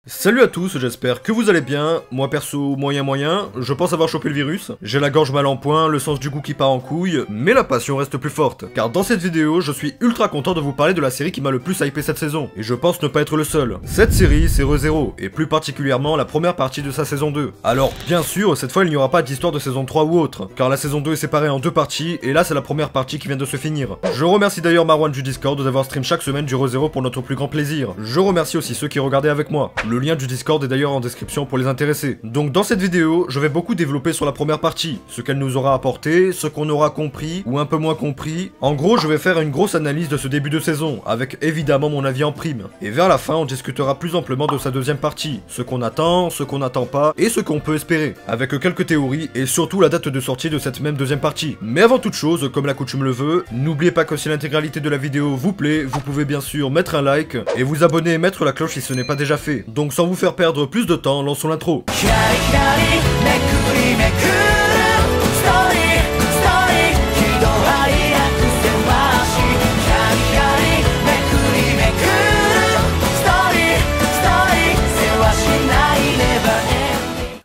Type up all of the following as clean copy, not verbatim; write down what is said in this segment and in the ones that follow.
Salut à tous, j'espère que vous allez bien. Moi perso, moyen, je pense avoir chopé le virus. J'ai la gorge mal en point, le sens du goût qui part en couille, mais la passion reste plus forte. Car dans cette vidéo, je suis ultra content de vous parler de la série qui m'a le plus hypé cette saison. Et je pense ne pas être le seul. Cette série, c'est ReZero, et plus particulièrement la première partie de sa saison 2. Alors, bien sûr, cette fois il n'y aura pas d'histoire de saison 3 ou autre, car la saison 2 est séparée en deux parties, et là c'est la première partie qui vient de se finir. Je remercie d'ailleurs Marwan du Discord d'avoir stream chaque semaine du ReZero pour notre plus grand plaisir. Je remercie aussi ceux qui regardaient avec moi. Le lien du Discord est d'ailleurs en description pour les intéressés. Donc dans cette vidéo, je vais beaucoup développer sur la première partie, ce qu'elle nous aura apporté, ce qu'on aura compris, ou un peu moins compris. En gros, je vais faire une grosse analyse de ce début de saison, avec évidemment mon avis en prime. Et vers la fin, on discutera plus amplement de sa deuxième partie, ce qu'on attend, ce qu'on n'attend pas, et ce qu'on peut espérer, avec quelques théories, et surtout la date de sortie de cette même deuxième partie. Mais avant toute chose, comme la coutume le veut, n'oubliez pas que si l'intégralité de la vidéo vous plaît, vous pouvez bien sûr mettre un like, et vous abonner et mettre la cloche si ce n'est pas déjà fait. Donc sans vous faire perdre plus de temps, lançons l'intro.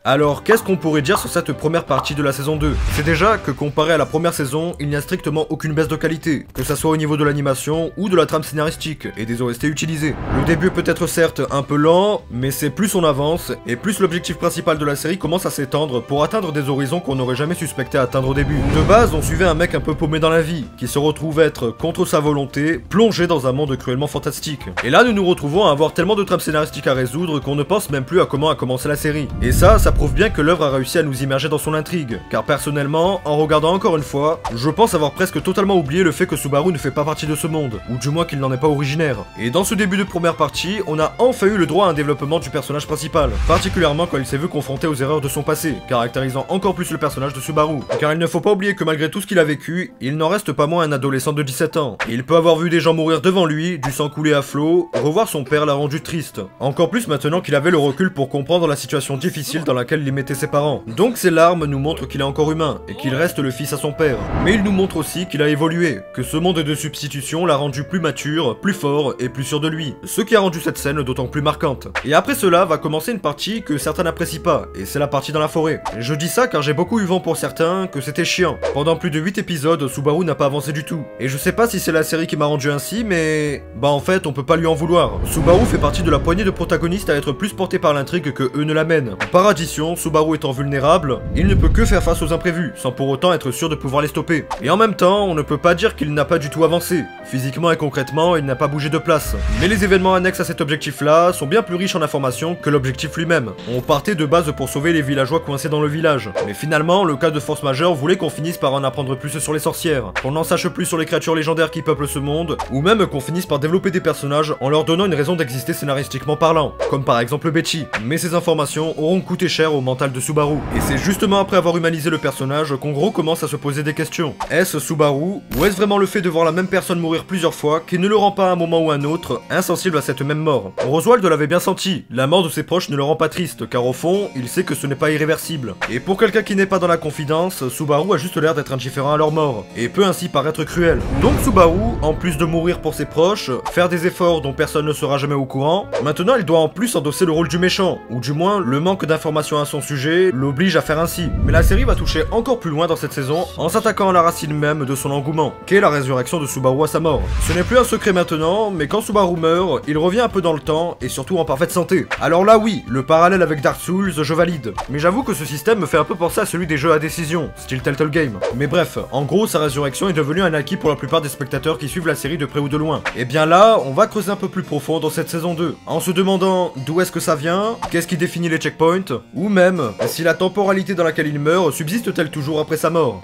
Alors, qu'est-ce qu'on pourrait dire sur cette première partie de la saison 2? C'est déjà que comparé à la première saison, il n'y a strictement aucune baisse de qualité, que ça soit au niveau de l'animation ou de la trame scénaristique et des OST utilisés. Le début peut être certes un peu lent, mais c'est plus on avance, et plus l'objectif principal de la série commence à s'étendre pour atteindre des horizons qu'on n'aurait jamais suspecté atteindre au début. De base, on suivait un mec un peu paumé dans la vie, qui se retrouve être, contre sa volonté, plongé dans un monde cruellement fantastique. Et là, nous nous retrouvons à avoir tellement de trames scénaristiques à résoudre qu'on ne pense même plus à comment a commencé la série. Et ça prouve bien que l'œuvre a réussi à nous immerger dans son intrigue, car personnellement, en regardant encore une fois, je pense avoir presque totalement oublié le fait que Subaru ne fait pas partie de ce monde, ou du moins qu'il n'en est pas originaire. Et dans ce début de première partie, on a enfin eu le droit à un développement du personnage principal, particulièrement quand il s'est vu confronté aux erreurs de son passé, caractérisant encore plus le personnage de Subaru. Car il ne faut pas oublier que malgré tout ce qu'il a vécu, il n'en reste pas moins un adolescent de 17 ans. Et il peut avoir vu des gens mourir devant lui, du sang couler à flot, revoir son père l'a rendu triste. Encore plus maintenant qu'il avait le recul pour comprendre la situation difficile dans laquelle il mettait ses parents. Donc ces larmes nous montrent qu'il est encore humain, et qu'il reste le fils à son père. Mais il nous montre aussi qu'il a évolué, que ce monde de substitution l'a rendu plus mature, plus fort et plus sûr de lui. Ce qui a rendu cette scène d'autant plus marquante. Et après cela va commencer une partie que certains n'apprécient pas, et c'est la partie dans la forêt. Je dis ça car j'ai beaucoup eu vent pour certains que c'était chiant. Pendant plus de 8 épisodes, Subaru n'a pas avancé du tout. Et je sais pas si c'est la série qui m'a rendu ainsi, mais... bah en fait, on peut pas lui en vouloir. Subaru fait partie de la poignée de protagonistes à être plus portés par l'intrigue que eux ne l'amènent. Par addition, Subaru étant vulnérable, il ne peut que faire face aux imprévus, sans pour autant être sûr de pouvoir les stopper. Et en même temps, on ne peut pas dire qu'il n'a pas du tout avancé. Physiquement et concrètement, il n'a pas bougé de place. Mais les événements annexes à cet objectif-là sont bien plus riches en informations que l'objectif lui-même. On partait de base pour sauver les villageois coincés dans le village. Mais finalement, le cas de force majeure voulait qu'on finisse par en apprendre plus sur les sorcières, qu'on en sache plus sur les créatures légendaires qui peuplent ce monde, ou même qu'on finisse par développer des personnages en leur donnant une raison d'exister scénaristiquement parlant, comme par exemple Betty. Mais ces informations auront coûté cher au mental de Subaru. Et c'est justement après avoir humanisé le personnage qu'on gros commence à se poser des questions. Est-ce Subaru, ou est-ce vraiment le fait de voir la même personne mourir plusieurs fois qui ne le rend pas à un moment ou à un autre insensible à cette même mort? Roswald l'avait bien senti, la mort de ses proches ne le rend pas triste, car au fond, il sait que ce n'est pas irréversible. Et pour quelqu'un qui n'est pas dans la confidence, Subaru a juste l'air d'être indifférent à leur mort, et peut ainsi paraître cruel. Donc Subaru, en plus de mourir pour ses proches, faire des efforts dont personne ne sera jamais au courant, maintenant il doit en plus endosser le rôle du méchant, ou du moins le manque d'informations à son sujet l'oblige à faire ainsi. Mais la série va toucher encore plus loin dans cette saison en s'attaquant à la racine même de son engouement, qu'est la résurrection de Subaru à sa mort. Ce n'est plus un secret maintenant, mais quand Subaru meurt, il revient un peu dans le temps et surtout en parfaite santé. Alors là oui, le parallèle avec Dark Souls, je valide. Mais j'avoue que ce système me fait un peu penser à celui des jeux à décision, style Telltale Game. Mais bref, en gros, sa résurrection est devenue un acquis pour la plupart des spectateurs qui suivent la série de près ou de loin. Et bien là, on va creuser un peu plus profond dans cette saison 2, en se demandant d'où est-ce que ça vient, qu'est-ce qui définit les checkpoints, ou même si la temporalité dans laquelle il meurt subsiste-t-elle toujours après sa mort?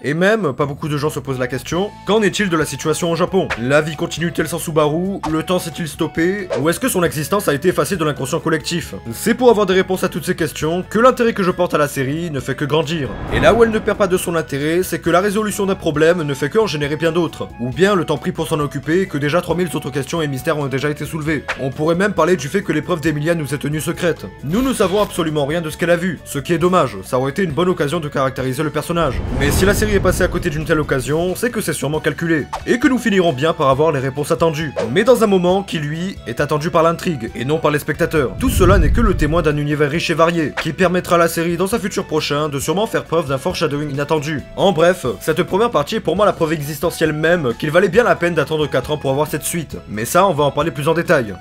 Et même, pas beaucoup de gens se posent la question, qu'en est-il de la situation au Japon? La vie continue-t-elle sans Subaru? Le temps s'est-il stoppé? Ou est-ce que son existence a été effacée de l'inconscient collectif? C'est pour avoir des réponses à toutes ces questions que l'intérêt que je porte à la série ne fait que grandir. Et là où elle ne perd pas de son intérêt, c'est que la résolution d'un problème ne fait que en générer bien d'autres. Ou bien le temps pris pour s'en occuper, que déjà 3000 autres questions et mystères ont déjà été soulevés. On pourrait même parler du fait que l'épreuve d'Emilia nous est tenue secrète. Nous ne savons absolument rien de ce qu'elle a vu, ce qui est dommage, ça aurait été une bonne occasion de caractériser le personnage. Mais si la série seriez passé à côté d'une telle occasion, c'est que c'est sûrement calculé, et que nous finirons bien par avoir les réponses attendues, mais dans un moment qui lui est attendu par l'intrigue, et non par les spectateurs. Tout cela n'est que le témoin d'un univers riche et varié, qui permettra à la série dans sa futur prochain de sûrement faire preuve d'un foreshadowing inattendu. En bref, cette première partie est pour moi la preuve existentielle même qu'il valait bien la peine d'attendre 4 ans pour avoir cette suite, mais ça on va en parler plus en détail.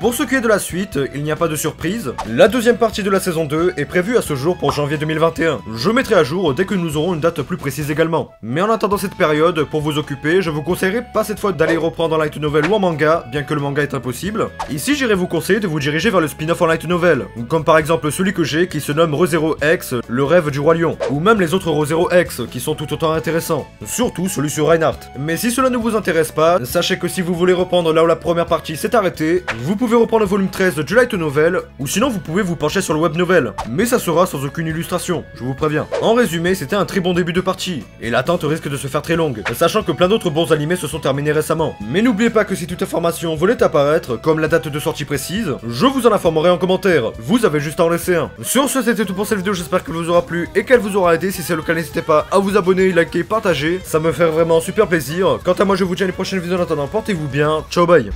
Pour ce qui est de la suite, il n'y a pas de surprise. La deuxième partie de la saison 2 est prévue à ce jour pour janvier 2021. Je mettrai à jour dès que nous aurons une date plus précise également. Mais en attendant cette période, pour vous occuper, je vous conseillerais pas cette fois d'aller reprendre en light novel ou en manga, bien que le manga est impossible. Ici, j'irai vous conseiller de vous diriger vers le spin-off en light novel, comme par exemple celui que j'ai qui se nomme ReZero X, le rêve du roi lion, ou même les autres ReZero X qui sont tout autant intéressants. Surtout celui sur Reinhardt. Mais si cela ne vous intéresse pas, sachez que si vous voulez reprendre là où la première partie s'est arrêtée, vous pouvez reprendre le volume 13 du light novel, ou sinon vous pouvez vous pencher sur le web novel, mais ça sera sans aucune illustration, je vous préviens. En résumé, c'était un très bon début de partie, et l'attente risque de se faire très longue, sachant que plein d'autres bons animés se sont terminés récemment. Mais n'oubliez pas que si toute information venait apparaître, comme la date de sortie précise, je vous en informerai en commentaire, vous avez juste à en laisser un. Sur ce, c'était tout pour cette vidéo, j'espère qu'elle vous aura plu et qu'elle vous aura aidé. Si c'est le cas, n'hésitez pas à vous abonner, liker, partager, ça me fait vraiment super plaisir. Quant à moi, je vous dis à une prochaine vidéo, en attendant, portez-vous bien, ciao bye.